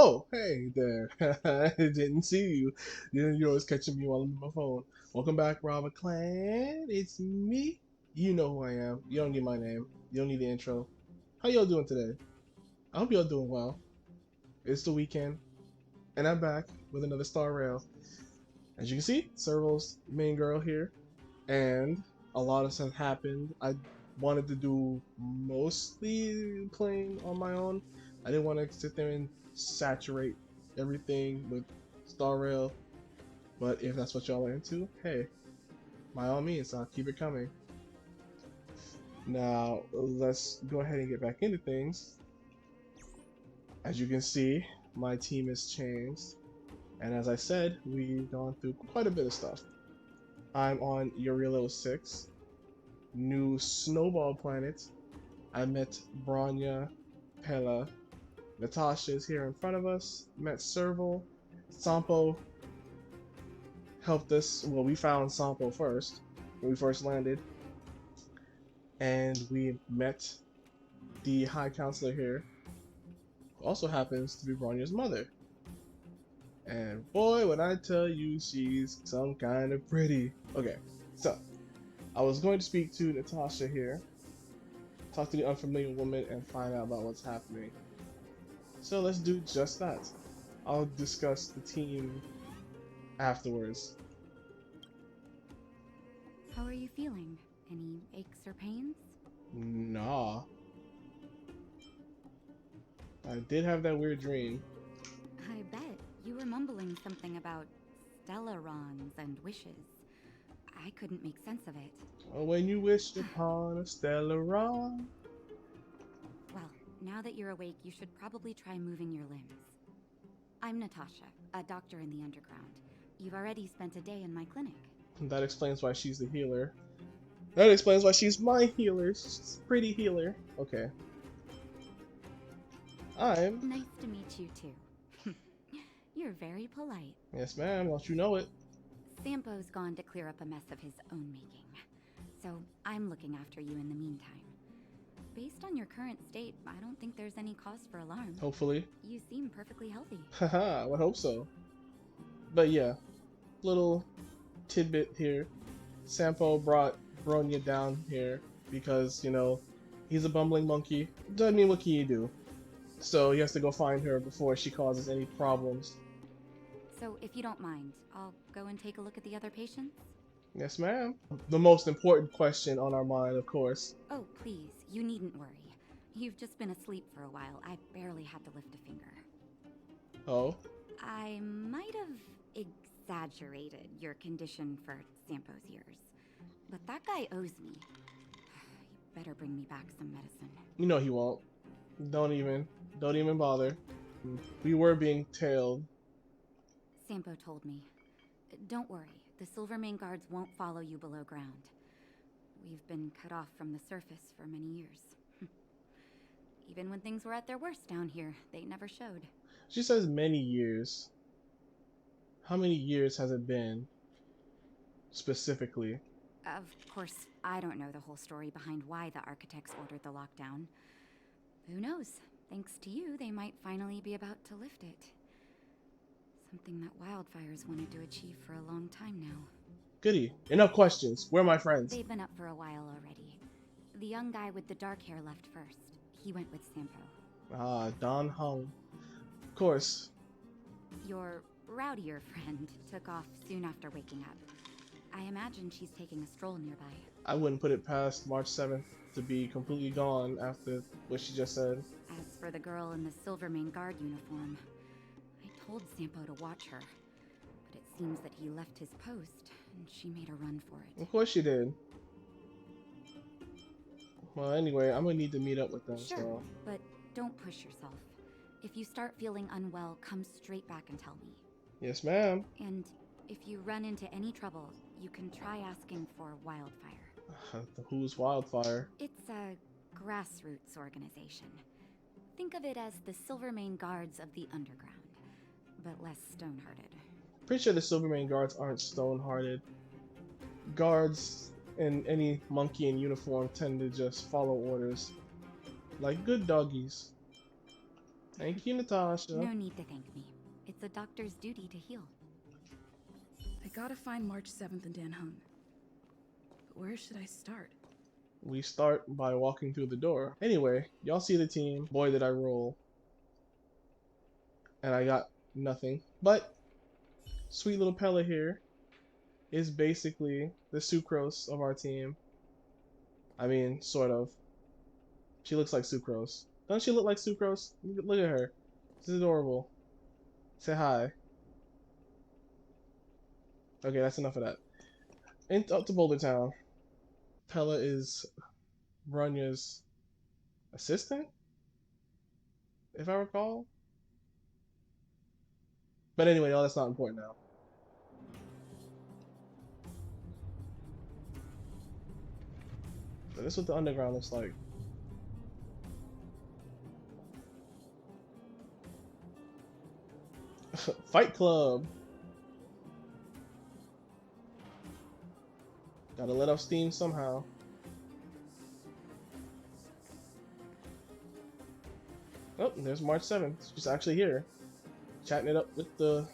Oh, hey there. I didn't see you. You're always catching me while I'm on my phone. Welcome back, Robert Clan. It's me. You know who I am. You don't need my name. You don't need the intro. How y'all doing today? I hope y'all doing well. It's the weekend, and I'm back with another Star Rail. As you can see, Serval's main girl here, and a lot of stuff happened. I wanted to do mostly playing on my own. I didn't want to sit there and saturate everything with Star Rail, but if that's what y'all are into, hey, by all means, I'll keep it coming. Now, let's go ahead and get back into things. As you can see, my team has changed, and as I said, we've gone through quite a bit of stuff. I'm on Urilo 6, new Snowball Planet. I met Bronya, Pella, Natasha is here in front of us, met Serval, Sampo helped us, well, we found Sampo first, when we first landed, and we met the High Counselor here, who also happens to be Bronya's mother. And boy, when I tell you she's some kind of pretty. Okay, so, I was going to speak to Natasha here, talk to the unfamiliar woman, and find out about what's happening. So let's do just that. I'll discuss the team afterwards. How are you feeling? Any aches or pains? Nah. I did have that weird dream. I bet. You were mumbling something about stellarons and wishes. I couldn't make sense of it. Oh, when you wished upon a stellaron. Well, now that you're awake, you should probably try moving your limbs. I'm Natasha, a doctor in the underground. You've already spent a day in my clinic. That explains why she's the healer. That explains why she's my healer. She's a pretty healer. Okay. I'm... Nice to meet you, too. You're very polite. Yes, ma'am. Don't you know it. Sampo's gone to clear up a mess of his own making. So I'm looking after you in the meantime. Based on your current state, I don't think there's any cause for alarm. Hopefully. You seem perfectly healthy. Haha, I would hope so. But yeah, little tidbit here. Sampo brought Bronya down here because, you know, he's a bumbling monkey. Doesn't mean what can you do. So he has to go find her before she causes any problems. So if you don't mind, I'll go and take a look at the other patients? Yes, ma'am. The most important question on our mind, of course. Oh, please, you needn't worry. You've just been asleep for a while. I barely had to lift a finger. Oh? I might have exaggerated your condition for Sampo's years, but that guy owes me. You better bring me back some medicine. You know he won't. Don't even bother. We were being tailed. Sampo told me. Don't worry, the Silvermane guards won't follow you below ground. We've been cut off from the surface for many years. Even when things were at their worst down here, they never showed. She says many years. How many years has it been? Specifically. Of course, I don't know the whole story behind why the architects ordered the lockdown. Who knows? Thanks to you, they might finally be about to lift it. Something that wildfires wanted to achieve for a long time now. Goody. Enough questions. Where are my friends? They've been up for a while already. The young guy with the dark hair left first. He went with Sampo. Ah, Don Hung. Of course. Your rowdier friend took off soon after waking up. I imagine she's taking a stroll nearby. I wouldn't put it past March 7th to be completely gone after what she just said. As for the girl in the Silvermane guard uniform, I told Sampo to watch her, but it seems that he left his post, and she made a run for it. Of course she did. Well, anyway, I'm gonna need to meet up with them, Sure, so... but don't push yourself. If you start feeling unwell, come straight back and tell me. Yes, ma'am. And if you run into any trouble, you can try asking for Wildfire. Who's Wildfire? It's a grassroots organization. Think of it as the Silvermane Guards of the Underground, but less stone-hearted. Pretty sure the Silvermane guards aren't stone-hearted. Guards and any monkey in uniform tend to just follow orders. Like good doggies. Thank you, Natasha. No need to thank me. It's a doctor's duty to heal. I gotta find March 7th in Dan Hung. But where should I start? We start by walking through the door. Anyway, y'all see the team. Boy, did I roll. And I got nothing. But sweet little Pella here is basically the sucrose of our team. I mean, sort of. She looks like sucrose. Doesn't she look like sucrose? Look at her. She's adorable. Say hi. Okay, that's enough of that. Up to Boulder Town. Pella is Runya's assistant, if I recall. But anyway, no, that's not important now. So this is what the underground looks like. Fight Club. Gotta let off steam somehow. Oh, there's March 7th. She's actually here. Chatting it up with the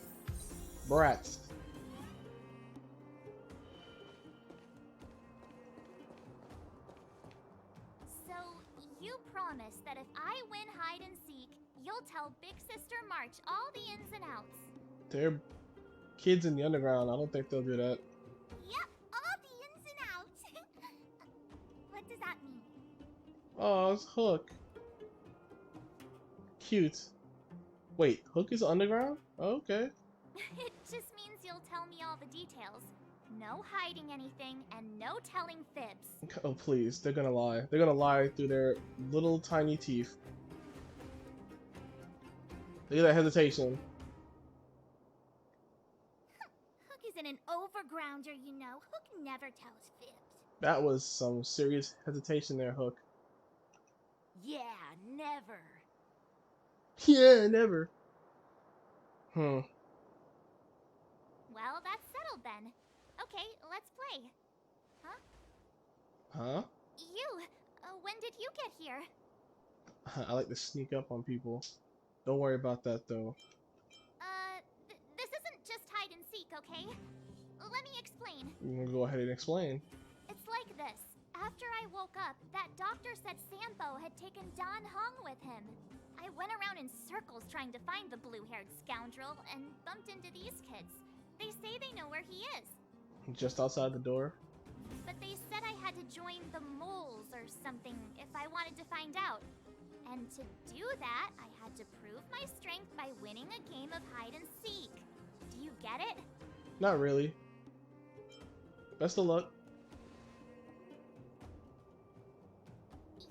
brats. So, you promise that if I win hide and seek, you'll tell Big Sister March all the ins and outs. They're kids in the underground. I don't think they'll do that. Yep, all the ins and outs. What does that mean? Oh, it's Hook. Cute. Wait, Hook is underground? Oh, okay. It just means you'll tell me all the details. No hiding anything, and no telling fibs. Oh, please. They're gonna lie. They're gonna lie through their little tiny teeth. Look at that hesitation. Hook isn't an overgrounder, you know. Hook never tells fibs. That was some serious hesitation there, Hook. Yeah, never. Yeah, never. Well, that's settled then. Okay, let's play. Huh? You, when did you get here? I like to sneak up on people. Don't worry about that, though. This isn't just hide and seek, okay? Let me explain. I'm gonna go ahead and explain. It's like this. After I woke up, that doctor said Sampo had taken Dan Hong with him. I went around in circles trying to find the blue-haired scoundrel and bumped into these kids. They say they know where he is. Just outside the door. But they said I had to join the moles or something if I wanted to find out. And to do that, I had to prove my strength by winning a game of hide and seek. Do you get it? Not really. Best of luck.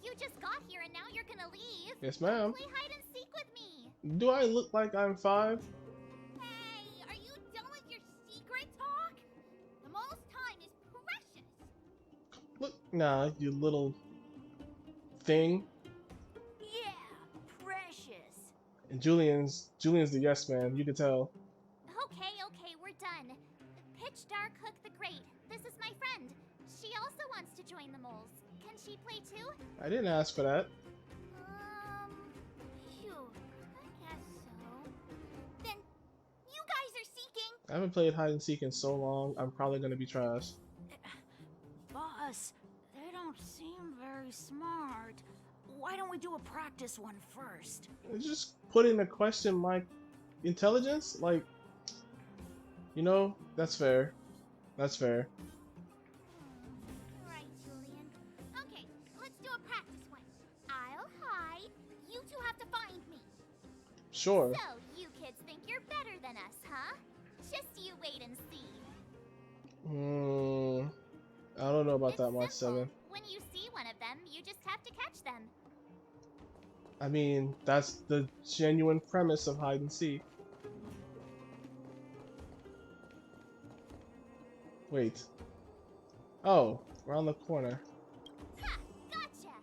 You just got here and now you're gonna leave. Yes, ma'am. Play hide and seek with me. Do I look like I'm 5? Hey, are you done with your secret talk? The mole's time is precious. Look, nah, you little thing. Yeah, precious. And Julian's the yes man. You can tell. Okay, we're done. Pitch Dark Hook the Great. This is my friend. She also wants to join the moles. Can she play too? I didn't ask for that. Phew. I guess so. Then, you guys are seeking. I haven't played hide and seek in so long. I'm probably gonna be trash. Boss, they don't seem very smart. Why don't we do a practice one first? Just put into question my intelligence, like, you know, that's fair. That's fair. Right, Julian. Okay, let's do a practice one. I'll hide. You two have to find me. Sure. So, you kids think you're better than us, huh? Just you wait and see. I don't know about It's that, March simple. 7. When you see one of them, you just have to catch them. I mean, that's the genuine premise of hide and seek. Wait. Oh, around the corner. Ha! Gotcha!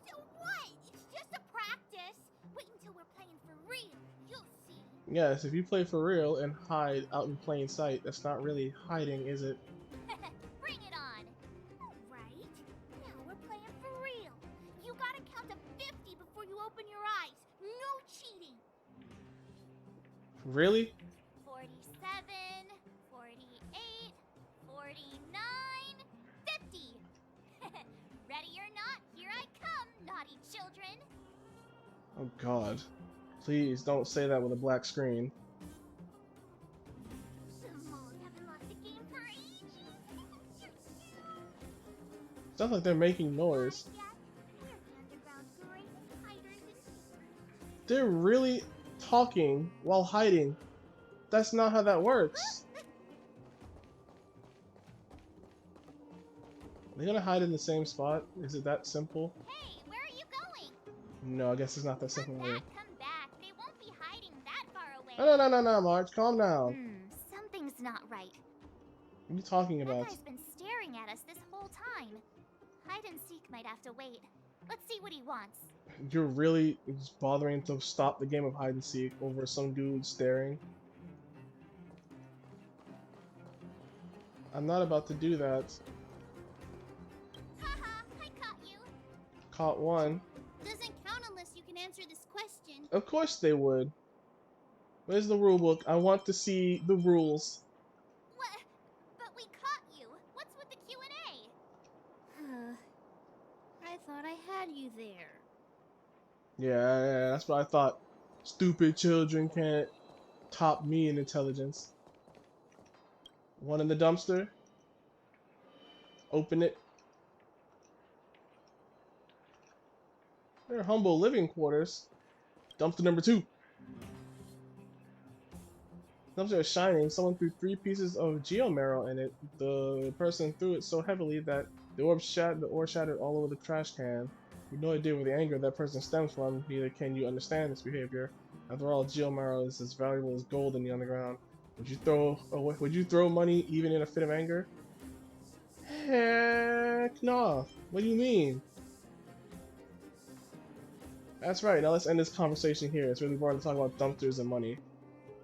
So what? It's just a practice. Wait until we're playing for real. You'll see. Yes, if you play for real and hide out in plain sight, that's not really hiding, is it? Bring it on. All right. Now we're playing open your eyes. No cheating. Really? 47, 48, 49, 50. Ready or not, here I come, naughty children. Oh God. Please don't say that with a black screen. The moles haven't lost a game for ages. Sounds like they're making noise. We're the underground's greatest hiders and seekers. They're really talking while hiding. That's not how that works. Are they gonna hide in the same spot? Is it that simple? Hey, where are you going? No, I guess it's not that simple. Come Either. back, come back. They won't be hiding that far away. No, March, calm down. Something's not right. What are you talking That about? guy's been staring at us this whole time. Hide and seek might have to wait. Let's see what he wants. You're really just bothering to stop the game of hide and seek over some dude staring? I'm not about to do that. Haha, I caught you. Caught one. Doesn't count unless you can answer this question. Of course they would. Where's the rule book? I want to see the rules. What? But we caught you. What's with the Q&A? I thought I had you there. Yeah, that's what I thought. Stupid children can't top me in intelligence. One in the dumpster. Open it. They're humble living quarters. Dumpster number 2. Dumpster is shining. Someone threw 3 pieces of geomarrow in it. The person threw it so heavily that the orb shattered all over the trash can. You have no idea where the anger of that person stems from, neither can you understand this behavior. After all, geomarrow is as valuable as gold in the underground. Would you throw money even in a fit of anger? Heck no. What do you mean? That's right, now let's end this conversation here. It's really boring to talk about dumpsters and money.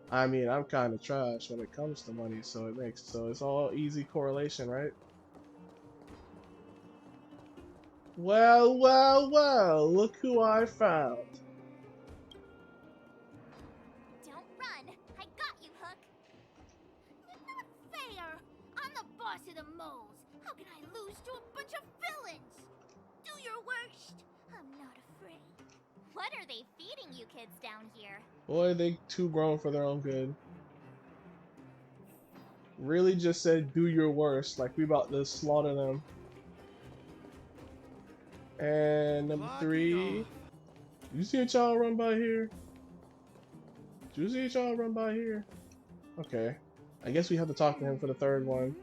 I mean, I'm kind of trash when it comes to money, so it's all easy correlation, right? Well, look who I found. Don't run. I got you, Hook. Not fair. I'm the boss of the moles. How can I lose to a bunch of villains? Do your worst. I'm not afraid. What are they feeding you kids down here? Boy, they too grown for their own good. Really just said do your worst, like we about to slaughter them. And number 3. You see a child run by here? Did you see a child run by here? Okay. I guess we have to talk to him for the 3rd one.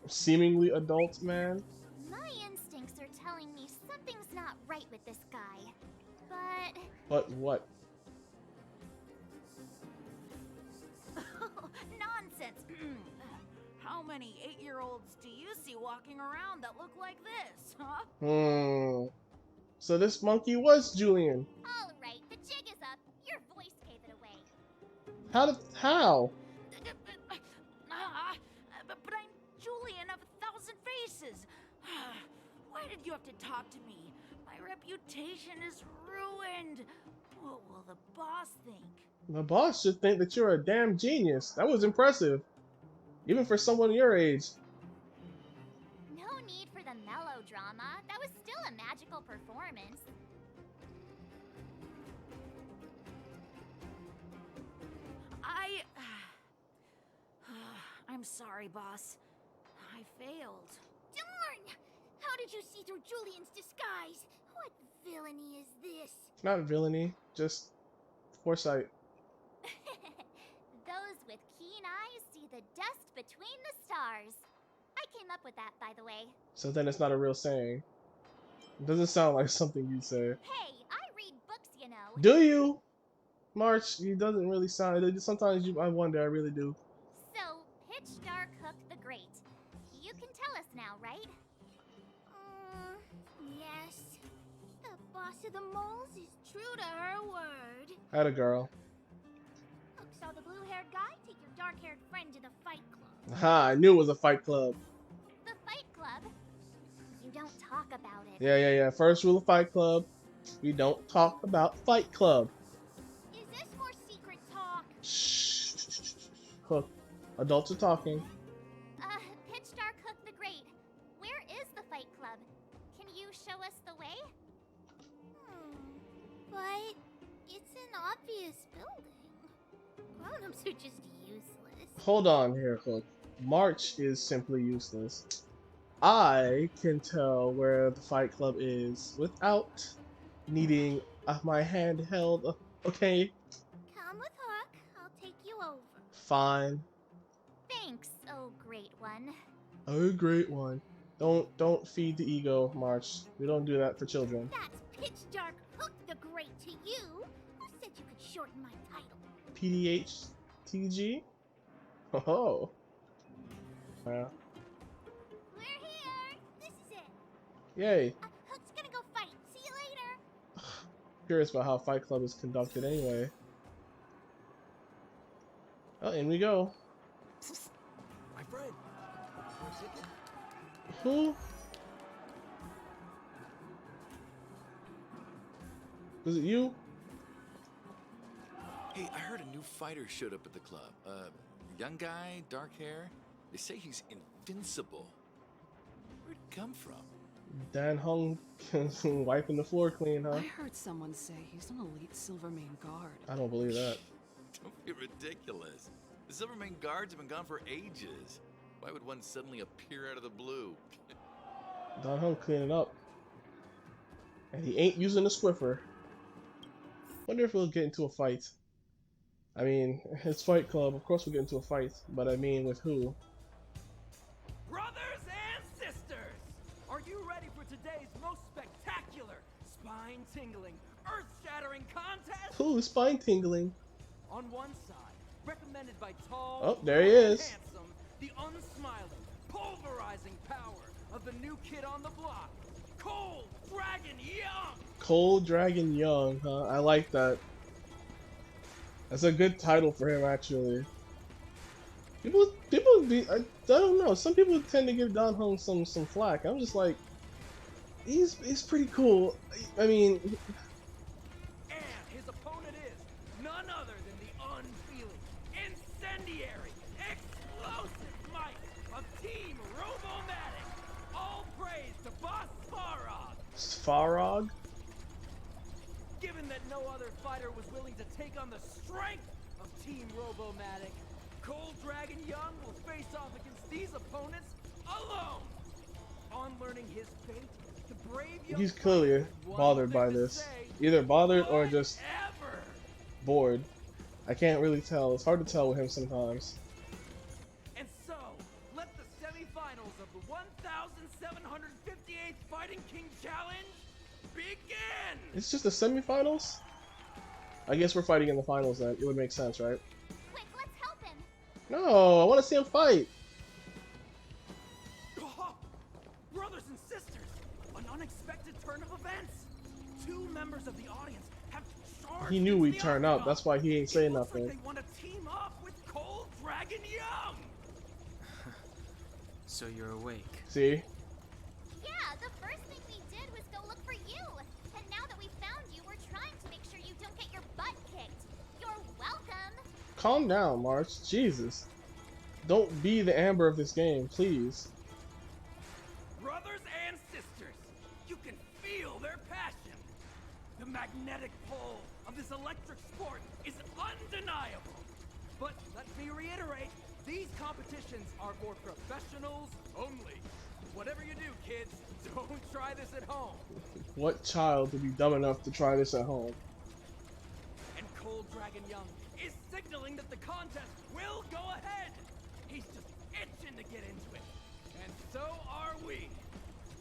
Seemingly adult man. My instincts are telling me something's not right with this guy. But... But what? Nonsense. How many 8-year-olds do you see walking around that look like this, huh? So this monkey was Julian. all right, the jig is up. Your voice gave it away. How? But I'm Julian of 1,000 Faces. Why did you have to talk to me? My reputation is ruined. What will the boss think? The boss should think that you're a damn genius. That was impressive. Even for someone your age. No need for the melodrama. That was still a magical performance. I'm sorry, boss. I failed. Darn! How did you see through Julian's disguise? What villainy is this? It's not villainy, just foresight. Those with keen eyes see the dust between the stars. I came up with that, by the way. So then it's not a real saying. It doesn't sound like something you'd say. Hey, I read books, you know. Do you? March, it doesn't really sound. Sometimes I wonder, I really do. So, Pitch Dark Hook the Great. You can tell us now, right? Yes. The boss of the moles is true to her word. Atta girl. Hook saw the blue-haired guy take your dark-haired friend to the fight club. Ha, I knew it was a fight club. The fight club? You don't talk about it. Yeah. First rule of Fight Club: we don't talk about Fight Club. Is this more secret talk? Shh. Hook. Adults are talking. Pitch Dark Hook the Great. Where is the Fight Club? Can you show us the way? But it's an obvious building. Grown-ups are just useless. Hold on here, Hook. March is simply useless. I can tell where the Fight Club is without needing my hand held. Okay, Come with Hook. I'll take you over. fine. Thanks, oh great one. Oh, great one. Don't feed the ego, March. We don't do that for children. That's Pitch Dark Hook the Great to you. Who said you could shorten my title? PDHTG? Oh. We're here. This is it. Yay. Hook's gonna go fight. See you later. Curious about how Fight Club is conducted anyway. Oh, in we go. My friend. Who? Was it you? Hey, I heard a new fighter showed up at the club. Young guy, dark hair. They say he's invincible. Where'd he come from? Dan Hung wiping the floor clean, huh? I heard someone say he's an elite Silvermane guard. I don't believe that. Don't be ridiculous. The Silvermane guards have been gone for ages. Why would one suddenly appear out of the blue? Dan Hung cleaning up. And he ain't using the Swiffer. Wonder if we'll get into a fight. I mean, it's Fight Club. Of course we'll get into a fight. But I mean, with who? Brothers and sisters, are you ready for today's most spectacular, spine-tingling, earth-shattering contest? Who? Spine tingling. On one side, recommended by tall, Oh, there he is. handsome, the unsmiling, pulverizing power of the new kid on the block, Cold Dragon Young. Cold Dragon Young, huh? I like that. That's a good title for him, actually. People I don't know. Some people tend to give Dan Hung some flack. I'm just like, he's pretty cool. I mean, And his opponent is none other than the unfeeling, incendiary, explosive might of Team Robomatic. All praise to Boss Farog. Farog. Given that no other fighter was willing to take on the strength of Team Robomatic, Cold Dragon Young will face off against these opponents alone. On learning his fate, the brave young He's clearly fighter has one bothered by thing to this. say, Either bothered or just "Forever." bored. I can't really tell. It's hard to tell with him sometimes. And so, let the semifinals of the 1,758th Fighting King Challenge begin! It's just the semifinals? I guess we're fighting in the finals then. It would make sense, right? Quick, let's help him. No, I want to see him fight. Brothers and sisters, an unexpected turn of events. Two members of the audience have charged. He knew into we'd the turn up. octagon. That's why he ain't It saying looks nothing. like they want to team up with Cold Dragon Young. So you're awake. See? Yeah, the first thing we did was go look for you. And now that we found you, we're trying to make sure you don't get your butt kicked. You're welcome. Calm down, March. Jesus. Don't be the Amber of this game, please. Brothers and sisters, you can feel their passion. The magnetic pull of this electric sport is undeniable. But let me reiterate, these competitions are for professionals only. Whatever you do, kids, don't try this at home. What child would be dumb enough to try this at home? And Cold Dragon Young is signaling that the contest will go ahead. He's just itching to get into it. And so are we.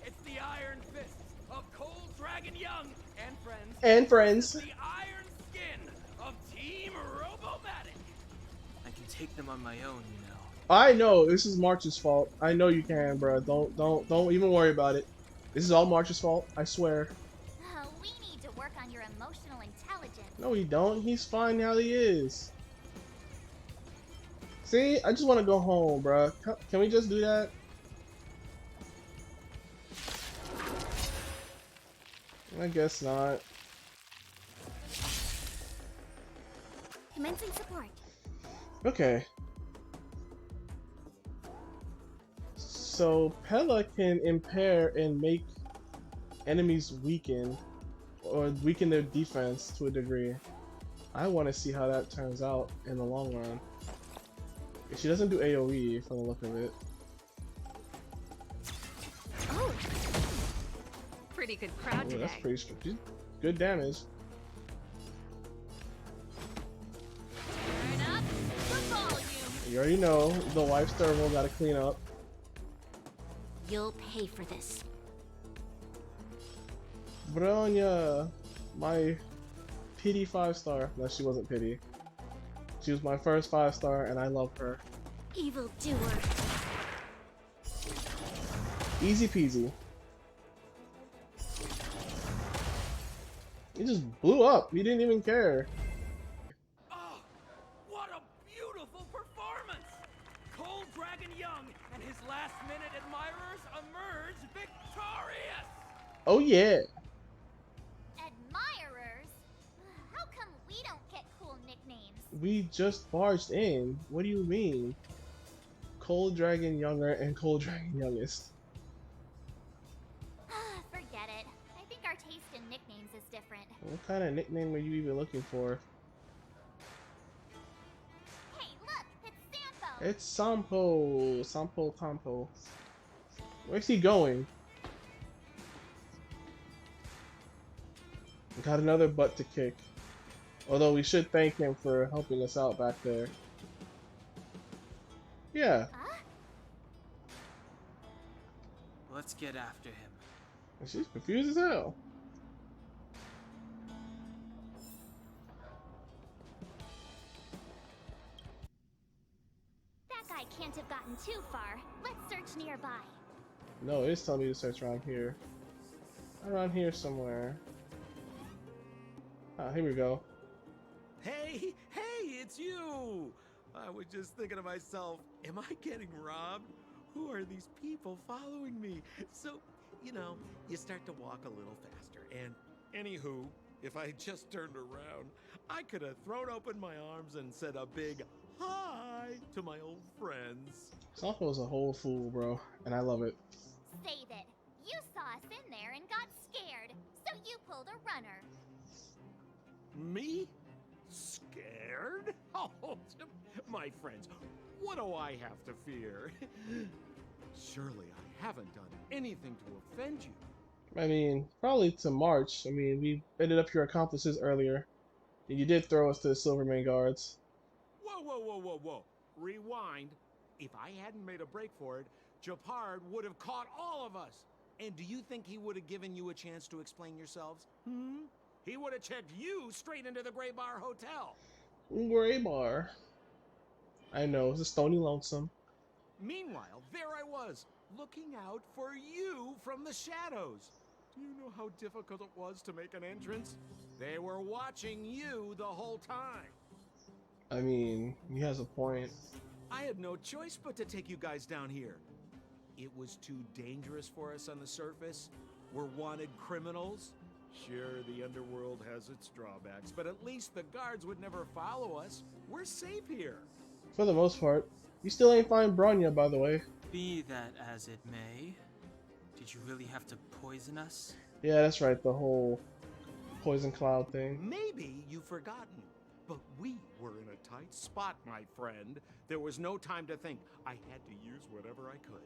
It's the Iron Fists of Cold Dragon Young and friends. And friends. The Iron Skin of Team Robomatic. I can take them on my own, you know. I know this is March's fault. I know you can, bro. Don't even worry about it. This is all March's fault. I swear. We need to work on your emotional intelligence. No, he don't. He's fine how he is. See, I just want to go home, bro. Can we just do that? I guess not. Commencing support. Okay. So Pella can impair and make enemies weaken or weaken their defense to a degree. I want to see how that turns out in the long run. She doesn't do AoE from the look of it. Oh, pretty good crowd Ooh, today. that's pretty good damage. Turn up the volume. You already know the wife servo gotta clean up. You'll pay for this. Bronya, my pity 5-star. No, she wasn't pity. She was my first 5-star, and I love her. Evil doer. Easy peasy. He just blew up. He didn't even care. Oh, what a beautiful performance! Cold Dragon Young and his last-minute admirers emerge victorious! Oh yeah. Admirers? How come we don't get cool nicknames? We just barged in. What do you mean? Cold Dragon Younger and Cold Dragon Youngest. Forget it. I think our taste in nicknames is different. What kind of nickname are you even looking for? Hey, look! It's Sampo! It's Sampo. Sampo Tampo. Where's he going? Got another butt to kick. Although we should thank him for helping us out back there. Yeah. Huh? Let's get after him. She's confused as hell. That guy can't have gotten too far. Let's search nearby. No, it's telling me to search around here. Around here somewhere. Ah, here we go. Hey, it's you! I was just thinking to myself, am I getting robbed? Who are these people following me? So, you know, you start to walk a little faster. And anywho, if I just turned around, I could have thrown open my arms and said a big hi to my old friends. Sampo's a whole fool, bro, and I love it. Save it. You saw us in there and got scared, so you pulled a runner. Me? Scared? Oh, my friends, what do I have to fear? Surely I haven't done anything to offend you. I mean, probably to March. I mean, we ended up your accomplices earlier. And you did throw us to the Silvermane guards. Whoa. Rewind. If I hadn't made a break for it, Japard would have caught all of us. And do you think he would have given you a chance to explain yourselves? He would have checked you straight into the Gray Bar Hotel. Gray Bar. I know, it's a stony lonesome. Meanwhile, there I was, looking out for you from the shadows. Do you know how difficult it was to make an entrance? They were watching you the whole time. I mean, he has a point. I had no choice but to take you guys down here. It was too dangerous for us on the surface. We're wanted criminals. Sure, the underworld has its drawbacks, but at least the guards would never follow us. We're safe here. For the most part. You still ain't find Bronya, by the way. Be that as it may, did you really have to poison us? Yeah, that's right, the whole poison cloud thing. Maybe you've forgotten, but we were in a tight spot, my friend. There was no time to think. I had to use whatever I could.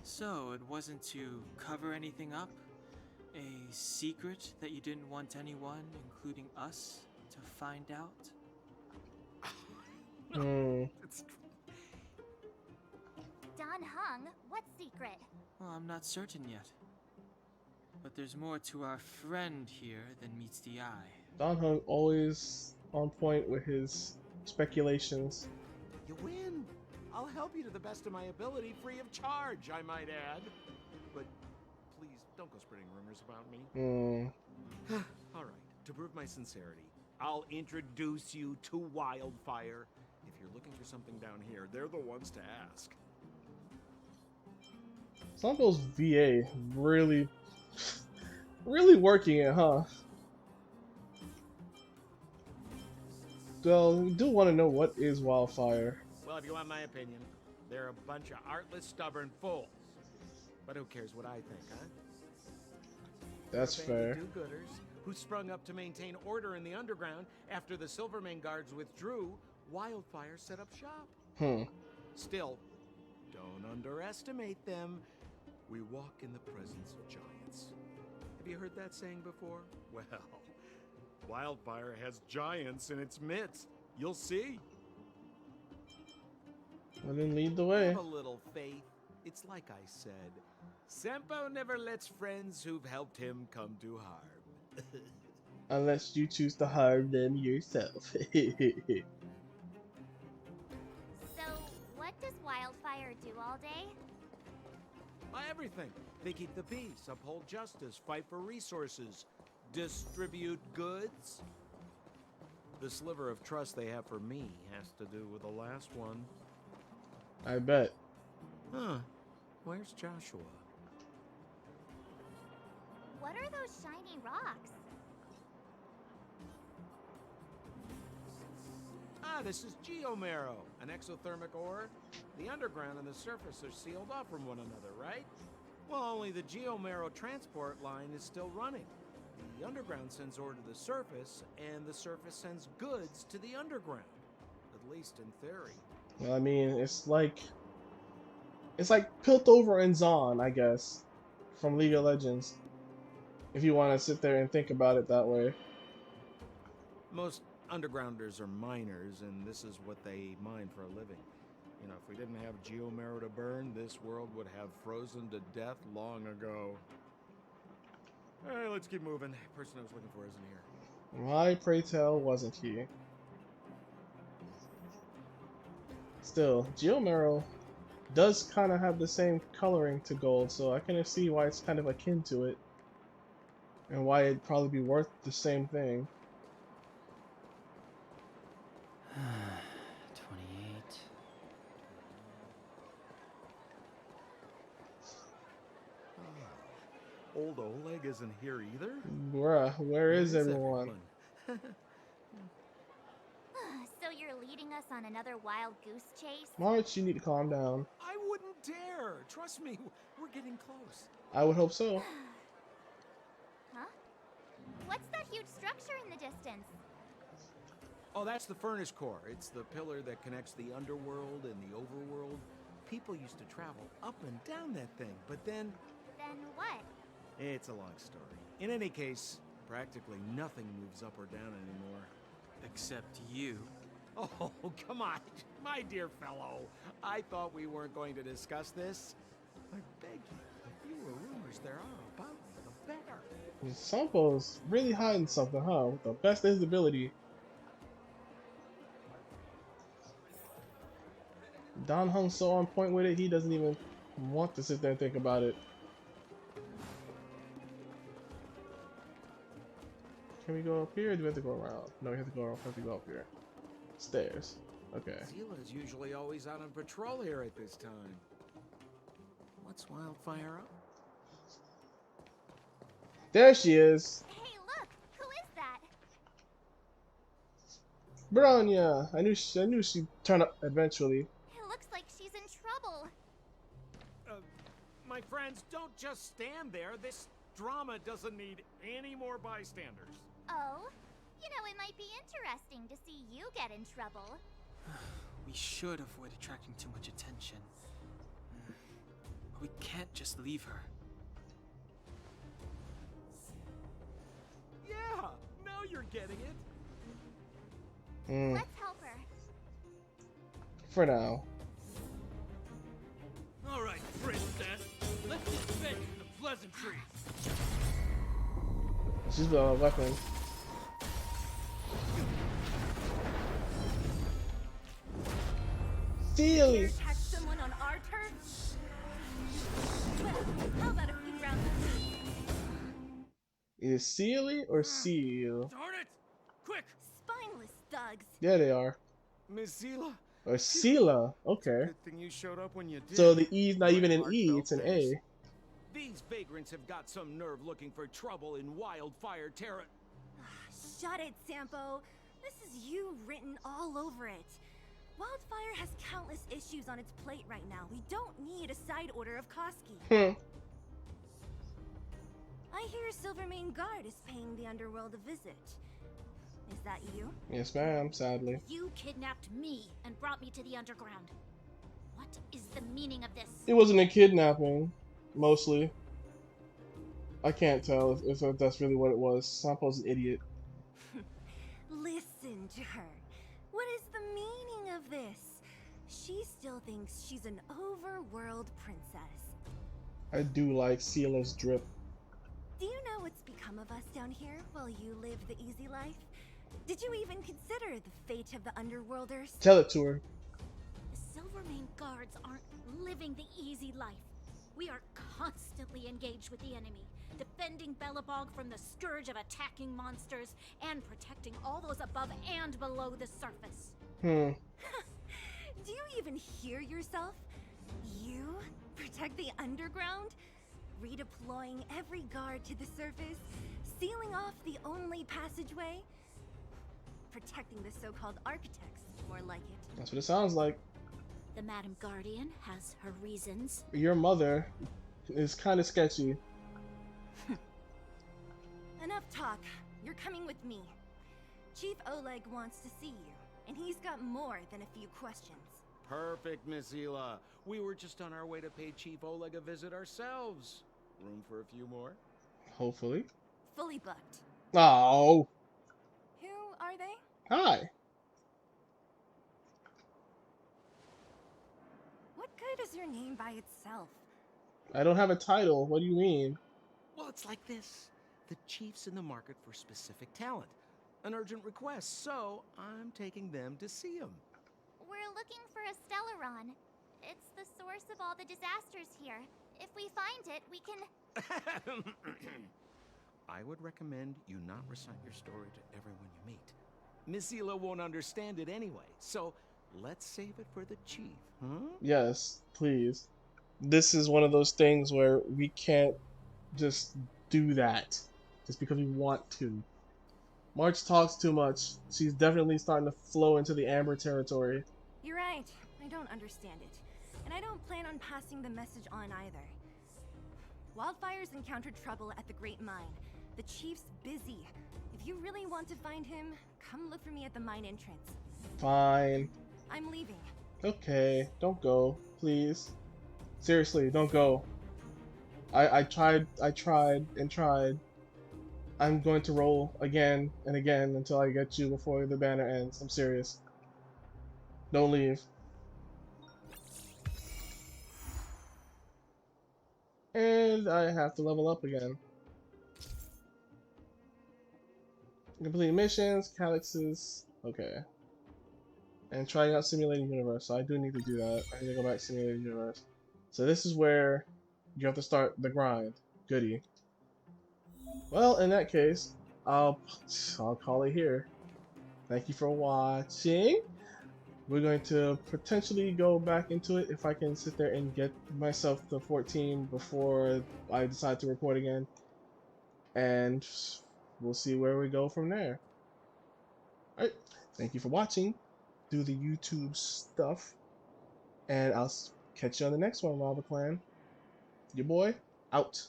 So it wasn't to cover anything up? A secret that you didn't want anyone, including us, to find out? It's Don Hung, what secret? Well, I'm not certain yet. But there's more to our friend here than meets the eye. Don Hung always on point with his speculations. You win. I'll help you to the best of my ability, free of charge, I might add. But please, don't go spreading rumors about me. All right, to prove my sincerity, I'll introduce you to Wildfire. If you're looking for something down here, they're the ones to ask. Sampo's VA really Really working it, huh? Well, we do want to know what is Wildfire. Well, if you want my opinion, they're a bunch of artless, stubborn fools. But who cares what I think, huh? That's They're a band fair. of do-gooders who sprung up to maintain order in the underground after the Silvermane guards withdrew. Wildfire set up shop. Still, don't underestimate them. We walk in the presence of giants. Have you heard that saying before? Well, Wildfire has giants in its midst. You'll see. Well, then lead the way. Have a little faith. It's like I said. Senpo never lets friends who've helped him come to harm. Unless you choose to harm them yourself. So, what does Wildfire do all day? Everything. They keep the peace, uphold justice, fight for resources, distribute goods. The sliver of trust they have for me has to do with the last one. I bet. Huh. Where's Joshua? What are those shiny rocks? Ah, this is geomarrow, an exothermic ore. The underground and the surface are sealed off from one another, right? Well, only the geomarrow transport line is still running. The underground sends ore to the surface, and the surface sends goods to the underground. At least in theory. Well, I mean, it's like Piltover and Zon, I guess, from League of Legends. If you want to sit there and think about it that way. Most undergrounders are miners, and this is what they mine for a living. You know, if we didn't have geomarrow to burn, this world would have frozen to death long ago. Alright, let's keep moving. The person I was looking for isn't here. Why, pray tell, wasn't he? Still, Geomarrow does kind of have the same coloring to gold, so I can see why it's kind of akin to it. And why it'd probably be worth the same thing. 28. Old Oleg isn't here either? Bruh, where is everyone? So you're leading us on another wild goose chase? March, you need to calm down. I wouldn't dare. Trust me, we're getting close. I would hope so. Huh? What's that huge structure in the distance? Oh, that's the furnace core. It's the pillar that connects the underworld and the overworld. People used to travel up and down that thing, but then... Then what? It's a long story. In any case, practically nothing moves up or down anymore. Except you. Oh, come on, my dear fellow. I thought we weren't going to discuss this. I beg you, the fewer rumors there are about me, the better. Sampo's really hiding something, huh? With the best visibility. Don Hung's so on point with it, he doesn't even want to sit there and think about it. Can we go up here, or do we have to go around? No, we have to go up here. Stairs. Okay. Zila's usually always out on patrol here at this time. What's Wildfire up? There she is! Hey, look! Who is that? Bronya! I knew she'd turn up eventually. It looks like she's in trouble. My friends, don't just stand there. This drama doesn't need any more bystanders. Oh? You know, it might be interesting to see you get in trouble. We should avoid attracting too much attention. But we can't just leave her. Yeah, now you're getting it. Let's help her. For now. All right, princess. Let's dispense with the pleasantries. She's a weapon. Steely! Attack someone on our turf? Well, how about a few rounds of me? Is Sealy or Seal? Darn it! Quick! Spineless thugs. Yeah, they are. Miss Zila, Or Sela. Okay. good thing you showed up when you did. So the E's not even an My E, heart it's an felt A. things. The These vagrants have got some nerve looking for trouble in Wildfire Terra. Shut it, Sampo. This is you written all over it. Wildfire has countless issues on its plate right now. We don't need a side order of Koski. I hear Silvermane Guard is paying the underworld a visit. Is that you? Yes, ma'am, sadly. You kidnapped me and brought me to the underground. What is the meaning of this? It wasn't a kidnapping, mostly. I can't tell if that's really what it was. Sampo's an idiot. Listen to her. What is the meaning of this? She still thinks she's an overworld princess. I do like Sela's drip. Do you know what's become of us down here while you live the easy life? Did you even consider the fate of the underworlders? Tell it to her. The Silvermane Guards aren't living the easy life. We are constantly engaged with the enemy, defending Belobog from the scourge of attacking monsters and protecting all those above and below the surface. Do you even hear yourself? You protect the underground? Redeploying every guard to the surface? Sealing off the only passageway? Protecting the so-called architects, more like it. That's what it sounds like. The Madam Guardian has her reasons. Your mother is kind of sketchy. Enough talk. You're coming with me. Chief Oleg wants to see you, and he's got more than a few questions. Perfect, Miss Hila. We were just on our way to pay Chief Oleg a visit ourselves. Room for a few more? Hopefully. Fully booked. Oh. Who are they? Hi. What good is your name by itself? I don't have a title. What do you mean? Well, it's like this. The chief's in the market for specific talent. An urgent request, so I'm taking them to see him. We're looking for a Stellaron. It's the source of all the disasters here. If we find it, we can... I would recommend you not recite your story to everyone you meet. Miss Hila won't understand it anyway, so let's save it for the chief, huh? Yes, please. This is one of those things where we can't just do that just because we want to. March talks too much. She's definitely starting to flow into the Amber territory. You're right. I don't understand it. And I don't plan on passing the message on either. Wildfire's encountered trouble at the Great Mine. The chief's busy. If you really want to find him, come look for me at the mine entrance. Fine. I'm leaving. Okay, don't go, please. Seriously, don't go. I tried and tried. I'm going to roll again and again until I get you before the banner ends. I'm serious. Don't leave. And I have to level up again. Complete missions, calyxes, okay. And trying out Simulated Universe, so I do need to do that. I need to go back to Simulated Universe. So this is where you have to start the grind. Goody. Well, in that case, I'll call it here. Thank you for watching. We're going to potentially go back into it if I can sit there and get myself to 14 before I decide to record again. And we'll see where we go from there. Alright, thank you for watching. Do the YouTube stuff. And I'll catch you on the next one, Lava Clan. Your boy, out.